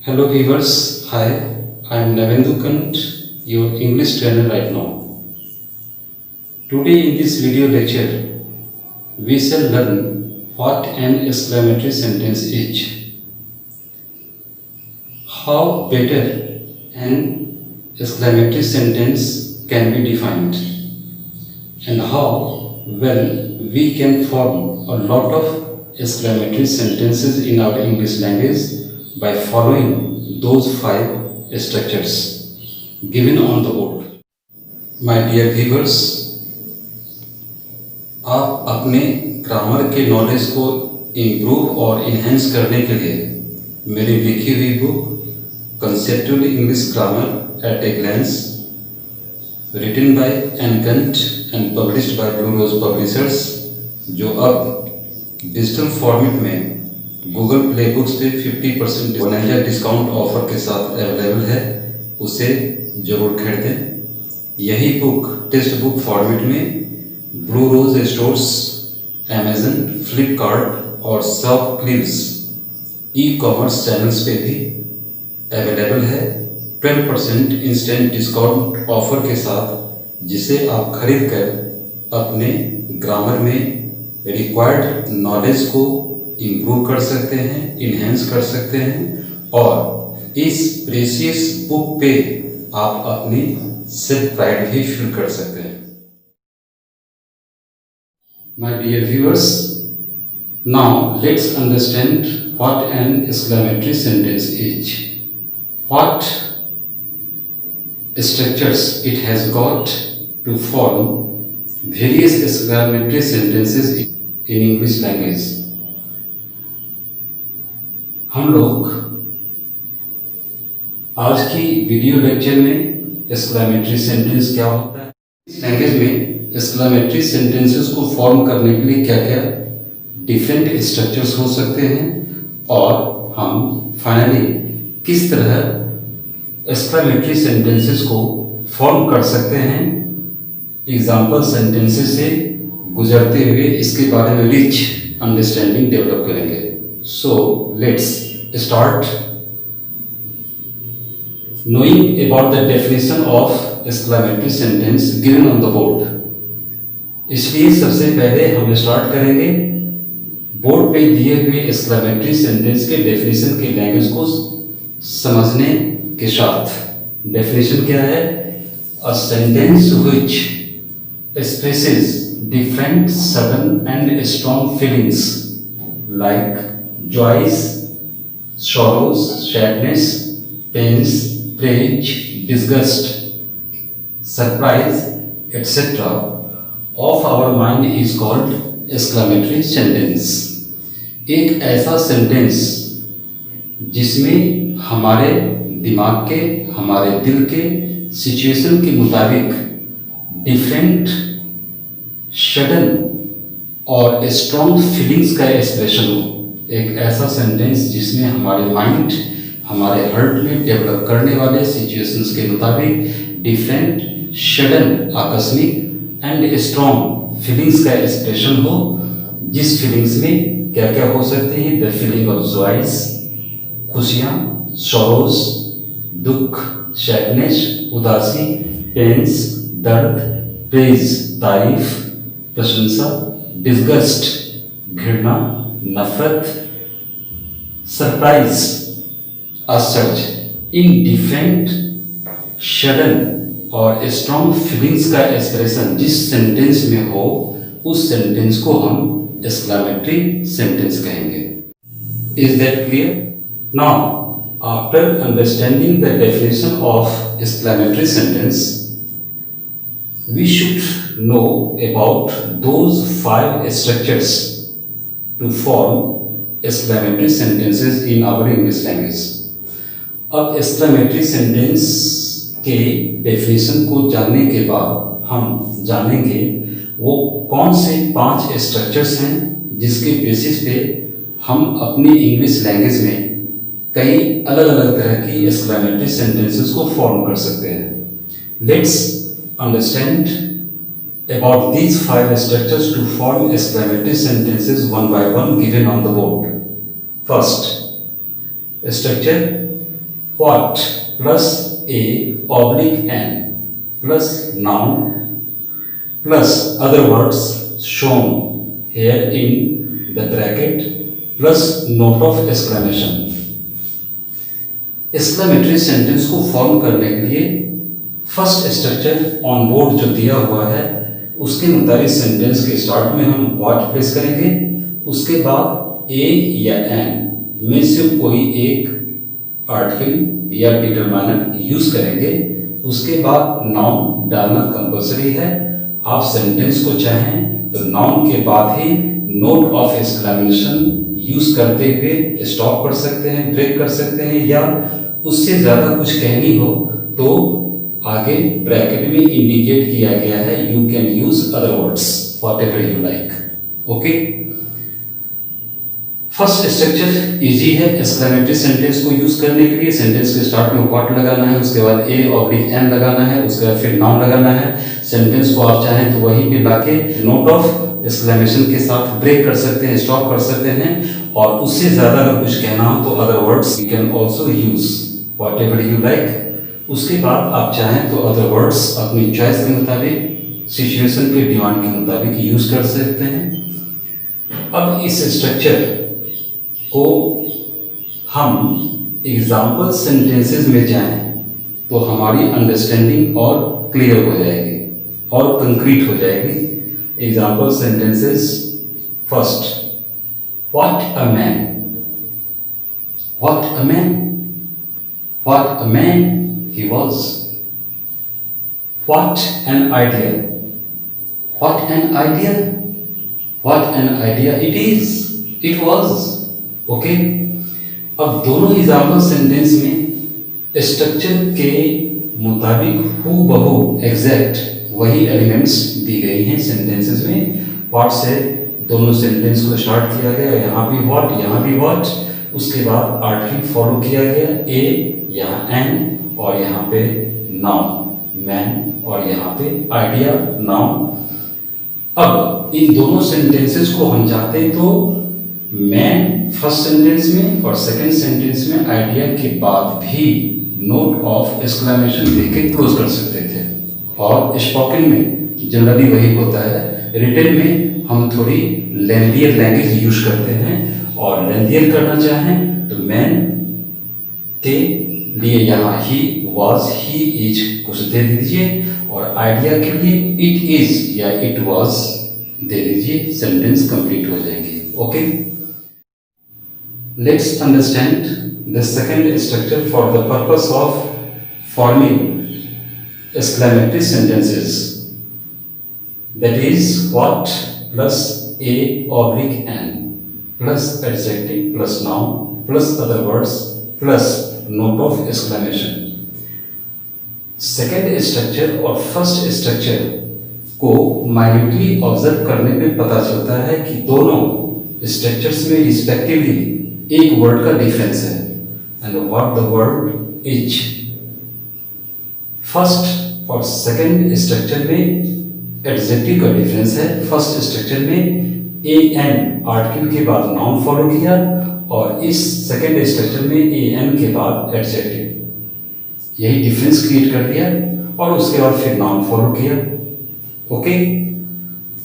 Hello viewers, hi, I am Navendu Kant, your English trainer right now. Today in this video lecture, we shall learn what an exclamatory sentence is, how better an exclamatory sentence can be defined, and how well we can form a lot of exclamatory sentences in our English language by following those five structures given on the board. My dear viewers, आप अपने grammar के knowledge को improve और enhance करने के लिए मेरी लिखी हुई book conceptual English grammar at a glance written by एन कंट and published by Blue Rose publishers, जो अब डिजिटल फॉर्मेट में गूगल प्ले बुक्स पे 50% बोनस डिस्काउंट ऑफर के साथ अवेलेबल है, उसे जरूर खरीदें। यही बुक टेक्स्ट बुक फॉर्मेट में Blue Rose stores, Amazon, Flipkart और शॉप क्लिप्स ई-कॉमर्स चैनल्स पे भी अवेलेबल है 12% इंस्टेंट डिस्काउंट ऑफर के साथ, जिसे आप खरीद कर अपने ग्रामर में रिक्वायर्ड नॉलेज को इम्प्रूव कर सकते हैं, इन्हेंस कर सकते हैं और इस प्रेशियस बुक पे आप अपनी सेल्फ प्राइड भी फील कर सकते हैं। My dear viewers, now let's understand what an exclamatory sentence is, what structures it has got to form various exclamatory sentences in English language. हम लोग आज की वीडियो लेक्चर में एक्सक्लेमेटरी सेंटेंस क्या होता है, इस लैंग्वेज में एक्सक्लेमेटरी सेंटेंसेस को फॉर्म करने के लिए क्या क्या डिफरेंट स्ट्रक्चर्स हो सकते हैं और हम फाइनली किस तरह एक्सक्लेमेटरी सेंटेंसेस को फॉर्म कर सकते हैं, एग्जाम्पल सेंटेंसेस से गुजरते हुए इसके बारे में रिच अंडरस्टैंडिंग डेवलप करेंगे। So let's start knowing about the definition of exclamatory sentence given on the board. इसलिए सबसे पहले हम स्टार्ट करेंगे बोर्ड पे दिए हुए exclamatory sentence के डेफिनेशन के लैंग्वेज को समझने के साथ। डेफिनेशन क्या है? A sentence which expresses different sudden and strong feelings like joys, sorrows, sadness, pains, rage, disgust, surprise, etc. of our mind is called exclamatory sentence. एक ऐसा सेंटेंस जिसमें हमारे दिमाग के, हमारे दिल के सिचुएशन के मुताबिक डिफरेंट, सडन और स्ट्रॉन्ग फीलिंग्स का एक्सप्रेशन हो। एक ऐसा सेंटेंस जिसमें हमारे माइंड, हमारे हार्ट में डेवलप करने वाले सिचुएशंस के मुताबिक डिफरेंट, सडन, आकस्मिक एंड स्ट्रॉन्ग फीलिंग्स का एक्सप्रेशन हो, जिस फीलिंग्स में क्या क्या हो सकते हैं? द फीलिंग ऑफ जॉयस, खुशियाँ, सॉरोज, दुख, सैडनेस, उदासी, पेन्स, दर्द, प्रेज, तारीफ, प्रशंसा, डिस्गस्ट, घृणा, नफरत, सरप्राइज, आश्चर्य। इन डिफरेंट, सडन और स्ट्रॉन्ग फीलिंग्स का एक्सप्रेशन जिस सेंटेंस में हो, उस सेंटेंस को हम एक्सक्लेमेटरी सेंटेंस कहेंगे। Is that clear? Now after understanding the definition of exclamatory sentence, we should know about those 5 structures to form exclamatory sentences in our English language. अब exclamatory sentence के definition को जानने के बाद हम जानेंगे वो कौन से 5 structures हैं जिसके बेसिस पे हम अपनी इंग्लिश लैंग्वेज में कई अलग अलग तरह की exclamatory sentences को फॉर्म कर सकते हैं। Let's understand about these 5 structures to form exclamatory sentences one by one given on the board. First, structure what plus a oblique n plus noun plus other words shown here in the bracket plus note of exclamation. Exclamatory sentence को form करने के लिए first structure on board जो दिया हुआ है उसके मुताबिक सेंटेंस के स्टार्ट में हम व्हाट प्लेस करेंगे, उसके बाद ए या एन में से कोई एक आर्टिकल या डिटरमाइनर यूज करेंगे, उसके बाद नाउन डालना कंपलसरी है। आप सेंटेंस को चाहें तो नाउन के बाद ही नोट ऑफ एक्सक्लेमेशन यूज करते हुए स्टॉप कर सकते हैं, ब्रेक कर सकते हैं, या उससे ज़्यादा कुछ कहनी हो तो आगे ब्रैकेट में इंडिकेट किया गया है you can use other words whatever you like. Okay, first structure easy है एक्सक्लेमेटरी सेंटेंस को यूज करने के लिए। सेंटेंस के स्टार्ट में व्हाट लगाना है, उसके बाद ए ऑब्लिक एन लगाना है, उसके बाद फिर नाउन लगाना है। सेंटेंस को आप चाहें तो वहीं पे लाके नोट ऑफ एक्सक्लेमेशन के साथ ब्रेक कर सकते हैं, स्टॉप कर सकते हैं, और उससे ज्यादा अगर कुछ कहना हो तो other words you can also use whatever you like. उसके बाद आप चाहें तो अदर वर्ड्स अपनी चॉइस के मुताबिक, सिचुएशन के डिमांड के मुताबिक यूज कर सकते हैं। अब इस स्ट्रक्चर को हम एग्जाम्पल सेंटेंसेस में जाएं तो हमारी अंडरस्टैंडिंग और क्लियर हो जाएगी और कंक्रीट हो जाएगी। Example sentences, first, what a man, what a man, what a man he was. What an idea, what an idea, what an idea it is, it was. Okay, अब दोनों example sentence में structure के मुताबिक हूबहू exact वही elements दी गई हैं sentences में। व्हाट से दोनों सेंटेंस को स्टार्ट किया गया, यहाँ भी व्हाट, यहाँ भी व्हाट, उसके बाद आर्टिकल फॉलो किया गया, ए, यहाँ एन, और यहाँ पे नाउन मैन, और यहाँ पे आइडिया नाउन। अब इन दोनों सेंटेंसेस को हम चाहते तो मैन फर्स्ट सेंटेंस में और सेकंड सेंटेंस में आइडिया के बाद भी नोट ऑफ एक्सक्लेमेशन देके क्लोज कर सकते थे। और स्पोकन में जनरली वही होता है, रिटन में हम थोड़ी लेंथियर लैंग्वेज यूज करते हैं, और लेंथियर करना चाहें तो मैन के लिए यहाँ ही, was, he, is कुछ दे दीजिए, और आइडिया के लिए it is या it was दे दीजिए, सेंटेंस कंप्लीट हो जाएगी। Okay, let's understand the second structure for the purpose of forming exclamatory sentences, that is what plus a oblique n plus adjective plus noun plus other words plus note of exclamation. Second structure और first structure को minutely observe करने में पता चलता है कि दोनों structures में रिस्पेक्टिवली एक वर्ड का डिफरेंस है, and what the word is. First और सेकेंड स्ट्रक्चर में एडजेक्टिव का डिफरेंस है। फर्स्ट स्ट्रक्चर में ए एन आर्टिकल के बाद नाउन फॉलो किया, और इस सेकेंड स्ट्रक्चर में ए एन के बाद एडजेक्टिव, यही डिफरेंस क्रिएट कर दिया, और उसके बाद फिर नाउन फॉलो किया। ओके,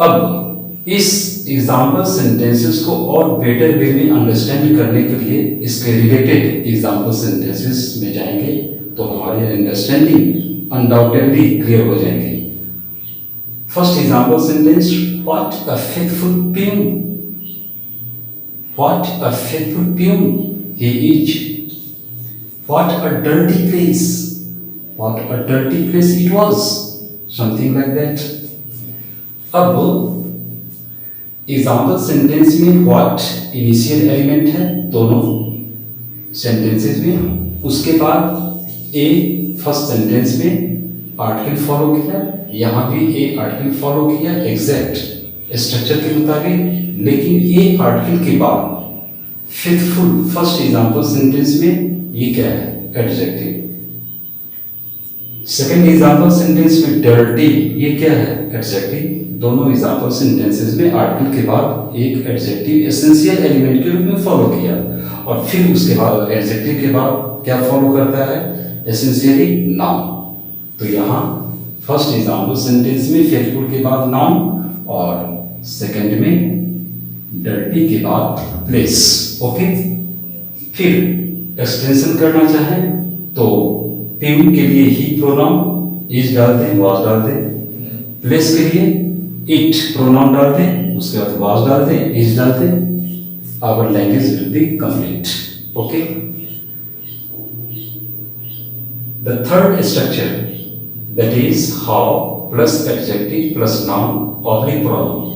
अब इस एग्जाम्पल सेंटेंसेस को और बेटर वे में अंडरस्टैंड करने के लिए इसके रिलेटेड एग्जाम्पल सेंटेंसेस में जाएंगे तो हमारी अंडरस्टैंडिंग अनडाउटेडली क्लियर हो जाएंगे। First example sentence, what a faithful peon, what a faithful peon he is, what a dirty place, what a dirty place it was, something like that. अब example sentence में what initial element है दोनों sentences में, उसके बाद ए first sentence में article follow किया, यहाँ भी ए आर्टिकल फॉलो किया एग्जैक्ट स्ट्रक्चर के मुताबिक, लेकिन ए आर्टिकल के बाद फेथफुल फर्स्ट एग्जाम्पल सेंटेंस में ये क्या है, एडजेक्टिव। सेकेंड एग्जाम्पल सेंटेंस में डर्टी, ये क्या है, एडजेक्टिव। दोनों एग्जाम्पल सेंटेंसेस में आर्टिकल के बाद एक एडजेक्टिव एसेंशियल एलिमेंट के रूप में फॉलो किया, और फिर उसके बाद एडजेक्टिव के बाद क्या फॉलो करता है, एसेंशियली नाउन। तो यहाँ फर्स्ट एग्जाम्पल सेंटेंस में फेथफुल के बाद नाउन और सेकंड में डर्टी के बाद प्लेस। ओके, फिर एक्सटेंशन करना चाहें तो प्यून के लिए ही प्रोनाउन इज डाल दें, वाज डाल दें। प्लेस के लिए इट प्रोनाउन डाल दें, उसके बाद वाज डाल दें, इज डाल दें। Our language will be complete. Okay, the third structure that is how plus adjective plus noun oblique pronoun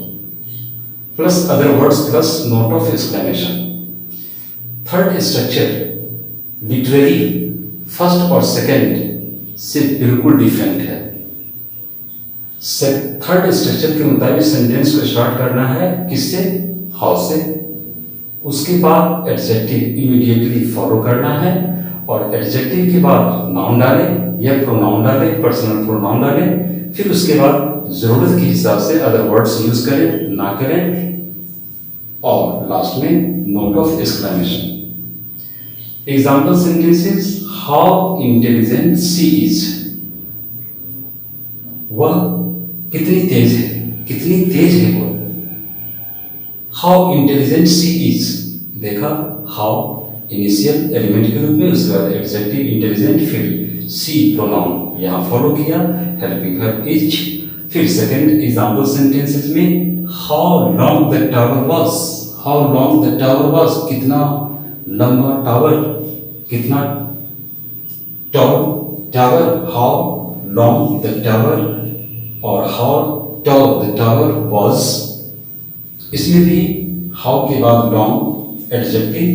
plus other words plus note of exclamation. Third structure literary first और second से बिल्कुल different है। Third structure के मुताबिक sentence को start करना है किससे, हाउ से। उसके बाद एडजेक्टिव इमीडिएटली फॉलो करना है और एडजेक्टिव के बाद नाउन डालें या प्रोनाउन डालें, पर्सनल प्रोनाउन डालें। फिर उसके बाद जरूरत के हिसाब से अदर वर्ड्स यूज करें ना करें और लास्ट में note of exclamation. Example sentences, how intelligent she is, वह कितनी तेज है, कितनी तेज है वो। हाउ इंटेलिजेंट शी इज, देखा हाउ इनिशियल एलिमेंट के रूप में, उसके बाद एडजेक्टिव इंटेलिजेंट, फिर शी प्रोनाउन यहाँ फॉलो किया, हेल्पिंग वर्ब इज। फिर सेकंड एग्जाम्पल सेंटेंसेस में how long the tower was, how long the tower was, कितना लंबा टावर, कितना tower, how long the tower और how tall the tower was. इसमें भी हाउ के बाद long adjective,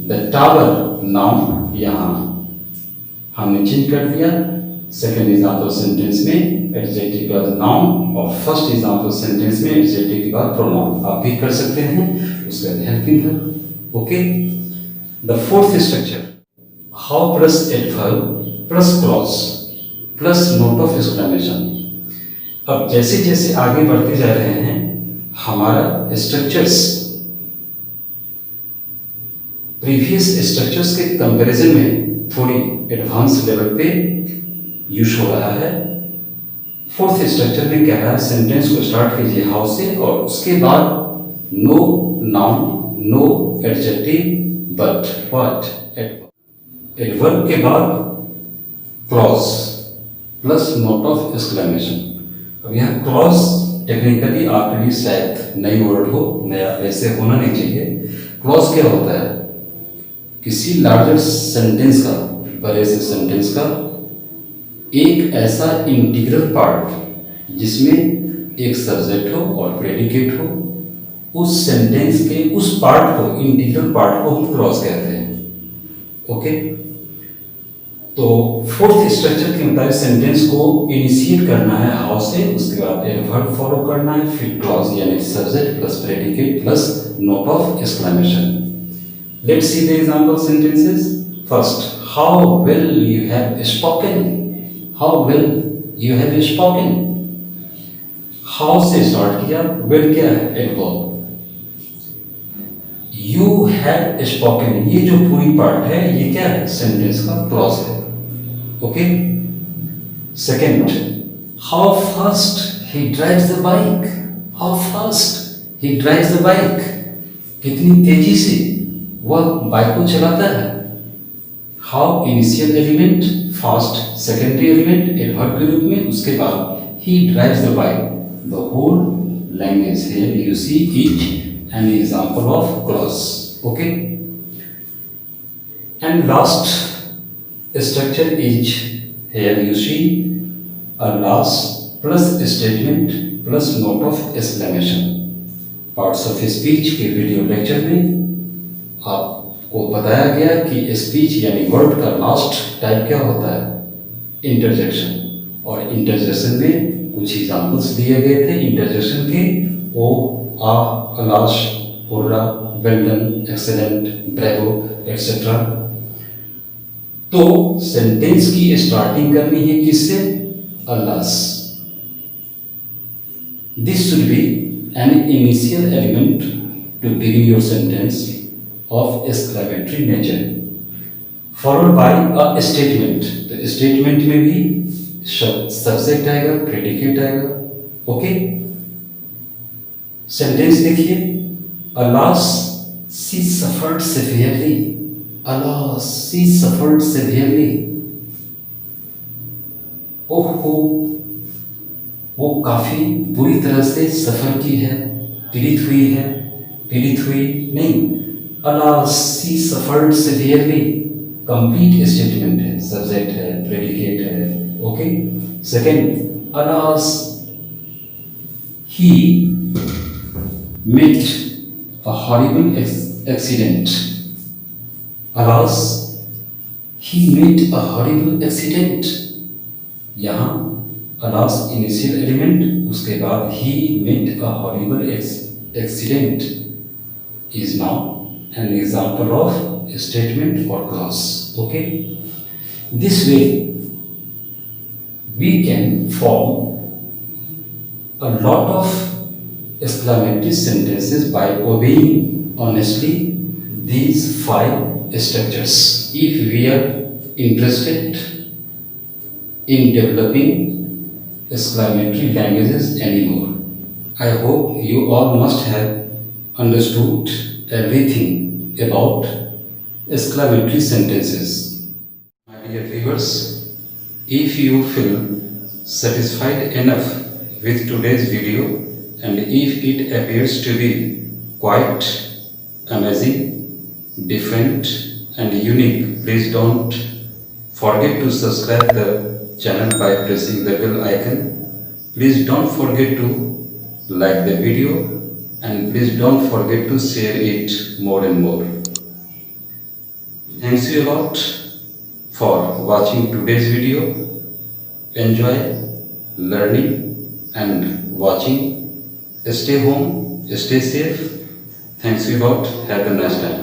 the tower noun यहाँ हमने चेंज कर दिया। सेकेंड एग्जाम्पल सेंटेंस में एडजेक्टिव के बाद नाउन और फर्स्ट एग्जाम्पल सेंटेंस में एडजेक्टिव के बाद प्रोनाउन। आप भी कर सकते हैं, उसके बाद helping verb. Okay, the fourth structure, how plus adverb plus clause plus note of exclamation. अब जैसे जैसे आगे बढ़ते जा रहे हैं हमारा स्ट्रक्चर्स प्रीवियस स्ट्रक्चर्स के कंपैरिजन में थोड़ी एडवांस लेवल पे यूज हो रहा है। फोर्थ स्ट्रक्चर में कह रहा है सेंटेंस को स्टार्ट कीजिए हाउ से और उसके बाद no noun, no adjective but what, adverb के बाद clause plus note of exclamation. अब यहाँ क्लॉज टेक्निकली आपके लिए शायद नई वर्ड हो, नया ऐसे होना नहीं चाहिए। क्लॉज क्या होता है, किसी लार्जर सेंटेंस का, बड़े से सेंटेंस का एक ऐसा इंटीग्रल पार्ट जिसमें एक सब्जेक्ट हो और प्रेडिकेट हो, उस सेंटेंस के उस पार्ट को, इंटीग्रल पार्ट को हम क्लॉज कहते हैं। ओके, तो फोर्थ स्ट्रक्चर के मुताबिक सेंटेंस को इनिशिएट करना है हाउ से, उसके बाद एडवर्ब फॉलो करना है, फिर क्लॉज यानी subject plus predicate plus note of exclamation. Let's see the example sentences. First, how well you have spoken, how well you have spoken. How से स्टार्ट किया, वेल क्या है, एडवर्ब। यू हैव स्पोकन, ये जो पूरी part है ये क्या है, सेंटेंस का क्लॉज है। Okay, second, how fast he drives the bike, how fast he drives the bike, कितनी तेजी से वह बाइक को चलाता है। How initial element fast, secondary element adverb के रूप में, उसके बाद he drives the bike. The whole language here you see is an example of clause. Okay, and last structure is here you see a last plus statement plus note of exclamation. Parts of speech के video lecture में आपको बताया गया कि speech यानी word का last type क्या होता है, इंटरजेक्शन। और इंटरजेक्शन में कुछ एग्जाम्पल्स दिए गए थे इंटरजेक्शन के, oh ah, alas, hurrah, well done, excellent, bravo etcetera. तो सेंटेंस की स्टार्टिंग करनी है किससे, alas. This should be an initial element to begin your sentence of exclamatory nature, followed by a statement. तो स्टेटमेंट में भी सब्जेक्ट आएगा, प्रेडिकेट आएगा. ओके, सेंटेंस देखिए. Alas, she suffered severely. Alas, she suffered severely. ओहो, वो काफी बुरी तरह से सफर की है, पीड़ित हुई है, पीड़ित हुई नहीं. Alas, she suffered severely. Complete statement है, सब्जेक्ट है, प्रेडिकेट है. Okay. Second, alas, he met a horrible accident. Alas, he met a horrible accident. यहाँ alas इनिशियल एलिमेंट, उसके बाद he met a horrible accident is now an example of a statement or clause. Okay. This way we can form a lot of exclamatory sentences by obeying honestly these 5 structures. If we are interested in developing exclamatory languages anymore, I hope you all must have understood everything about exclamatory sentences. My dear viewers, if you feel satisfied enough with today's video, and if it appears to be quite amazing, different and unique, please don't forget to subscribe the channel by pressing the bell icon. Please don't forget to like the video, and please don't forget to share it more and more. Thanks you a lot for watching today's video. Enjoy learning and watching. Stay home, stay safe. Thanks a lot. Have a nice time.